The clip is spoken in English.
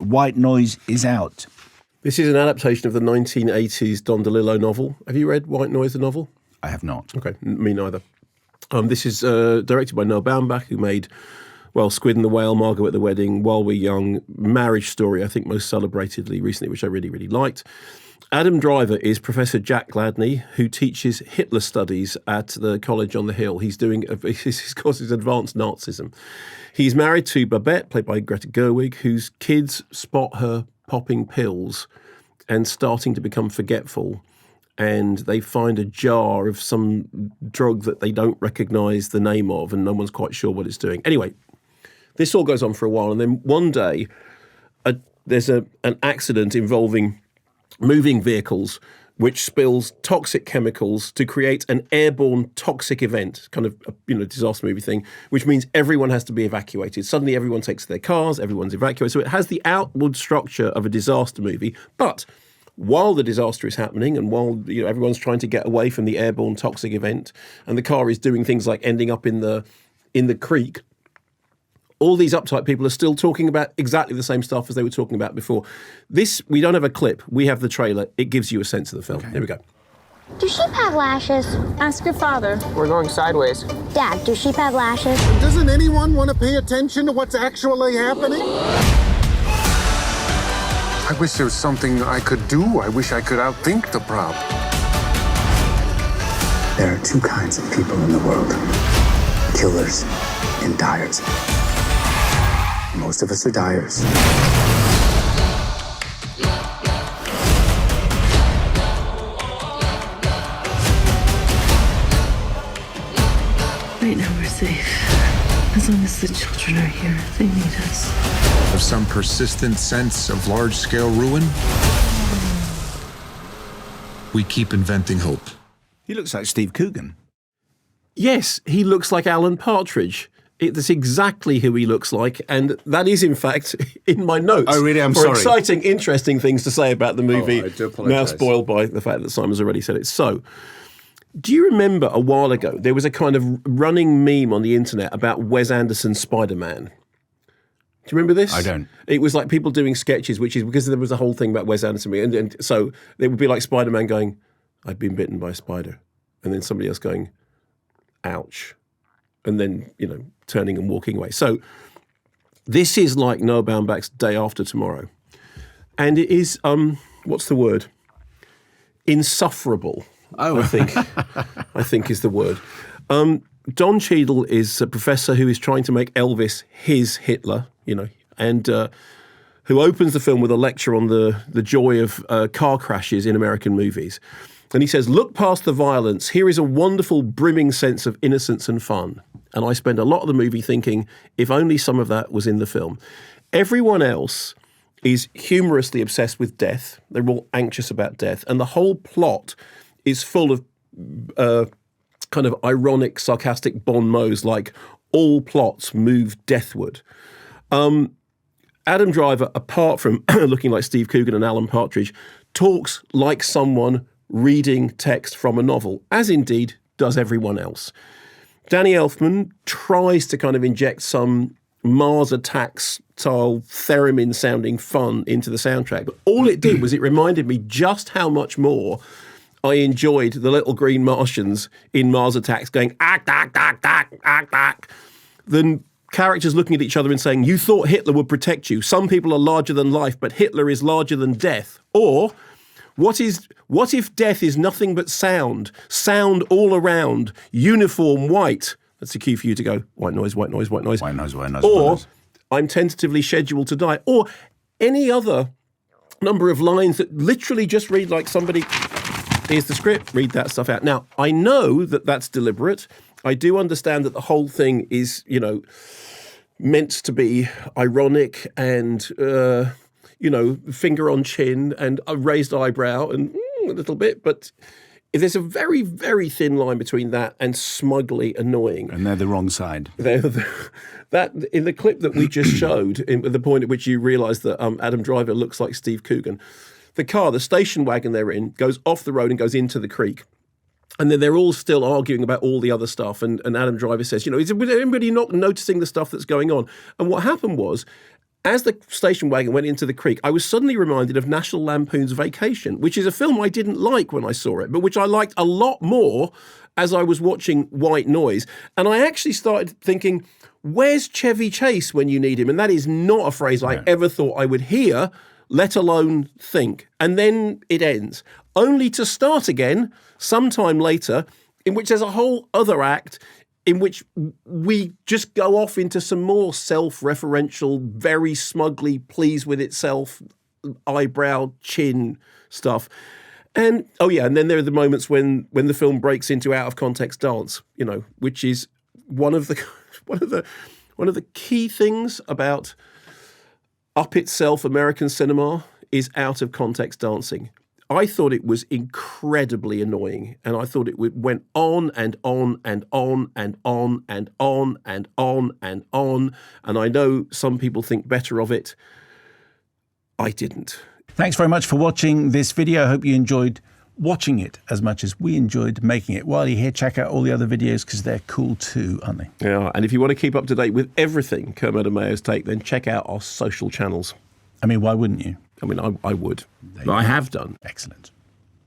White Noise is out. This is an adaptation of the 1980s Don DeLillo novel. Have you read White Noise, the novel? I have not. Okay, me neither. This is directed by Noah Baumbach, who made, Squid and the Whale, Margot at the Wedding, While We're Young, Marriage Story, I think most celebratedly recently, which I really, really liked. Adam Driver is Professor Jack Gladney, who teaches Hitler studies at the college on the hill. His course is advanced Nazism. He's married to Babette, played by Greta Gerwig, whose kids spot her popping pills and starting to become forgetful. And they find a jar of some drug that they don't recognise the name of, and no one's quite sure what it's doing. Anyway, this all goes on for a while, and then one day there's an accident involving moving vehicles which spills toxic chemicals to create an airborne toxic event, kind of a disaster movie thing, which means everyone has to be evacuated. Suddenly everyone takes their cars, everyone's evacuated. So it has the outward structure of a disaster movie, but while the disaster is happening and while everyone's trying to get away from the airborne toxic event and the car is doing things like ending up in the creek, all these uptight people are still talking about exactly the same stuff as they were talking about before. This, we don't have a clip. We have the trailer. It gives you a sense of the film. Okay. Here we go. Do sheep have lashes? Ask your father. We're going sideways. Dad, do sheep have lashes? Doesn't anyone want to pay attention to what's actually happening? I wish there was something I could do. I wish I could outthink the problem. There are two kinds of people in the world. Killers and dyers. Most of us are dyers. Right now we're safe. As long as the children are here, they need us. Of some persistent sense of large-scale ruin, we keep inventing hope. He looks like Steve Coogan. Yes, he looks like Alan Partridge. That's exactly who he looks like, and that is, in fact, in my notes. Oh, really? I'm for sorry. Exciting, interesting things to say about the movie. Oh, I do apologise. Now spoiled by the fact that Simon's already said it. So, do you remember a while ago, there was a kind of running meme on the internet about Wes Anderson's Spider-Man? Do you remember this? I don't. It was like people doing sketches, which is because there was a whole thing about Wes Anderson. And so it would be like Spider-Man going, I've been bitten by a spider. And then somebody else going, ouch. And then, turning and walking away. So this is like Noah Baumbach's Day After Tomorrow. And it is, what's the word? Insufferable, I think is the word. Don Cheadle is a professor who is trying to make Elvis his Hitler, and who opens the film with a lecture on the joy of car crashes in American movies. And he says, look past the violence. Here is a wonderful, brimming sense of innocence and fun. And I spend a lot of the movie thinking, if only some of that was in the film. Everyone else is humorously obsessed with death. They're all anxious about death. And the whole plot is full of kind of ironic, sarcastic bon mots like, all plots move deathward. Adam Driver, apart from looking like Steve Coogan and Alan Partridge, talks like someone reading text from a novel, as indeed does everyone else. Danny Elfman tries to kind of inject some Mars Attacks style theremin sounding fun into the soundtrack. But all it did was it reminded me just how much more I enjoyed the little green Martians in Mars Attacks going ack, ack, ack, ack, ack, ack, than characters looking at each other and saying, you thought Hitler would protect you. Some people are larger than life, but Hitler is larger than death. Or what if death is nothing but sound all around, uniform, white? That's the cue for you to go, white noise, white noise, white noise. White noise, white noise, or, white noise. I'm tentatively scheduled to die. Or any other number of lines that literally just read like somebody, here's the script, read that stuff out. Now, I know that that's deliberate. I do understand that the whole thing is, meant to be ironic and, finger on chin and a raised eyebrow and a little bit, but there's a very, very thin line between that and smugly annoying. And they're the wrong side. That in the clip that we just showed, the point at which you realise that Adam Driver looks like Steve Coogan, the station wagon they're in, goes off the road and goes into the creek. And then they're all still arguing about all the other stuff. And Adam Driver says, is anybody not noticing the stuff that's going on? And what happened was, as the station wagon went into the creek, I was suddenly reminded of National Lampoon's Vacation, which is a film I didn't like when I saw it, but which I liked a lot more as I was watching White Noise. And I actually started thinking, where's Chevy Chase when you need him? And that is not a phrase I ever thought I would hear, let alone think. And then it ends, only to start again sometime later, in which there's a whole other act in which we just go off into some more self-referential, very smugly pleased with itself, eyebrow, chin stuff. And, and then there are the moments when the film breaks into out-of-context dance, which is one of the key things about up itself American cinema is out-of-context dancing. I thought it was incredibly annoying, and I thought it went on and on and on and on and on and on and on. And I know some people think better of it. I didn't. Thanks very much for watching this video. I hope you enjoyed watching it as much as we enjoyed making it. While you're here, check out all the other videos because they're cool too, aren't they? Yeah, and if you want to keep up to date with everything Kermode and Mayo's take, then check out our social channels. I mean, why wouldn't you? I mean, I would. I have done. Excellent.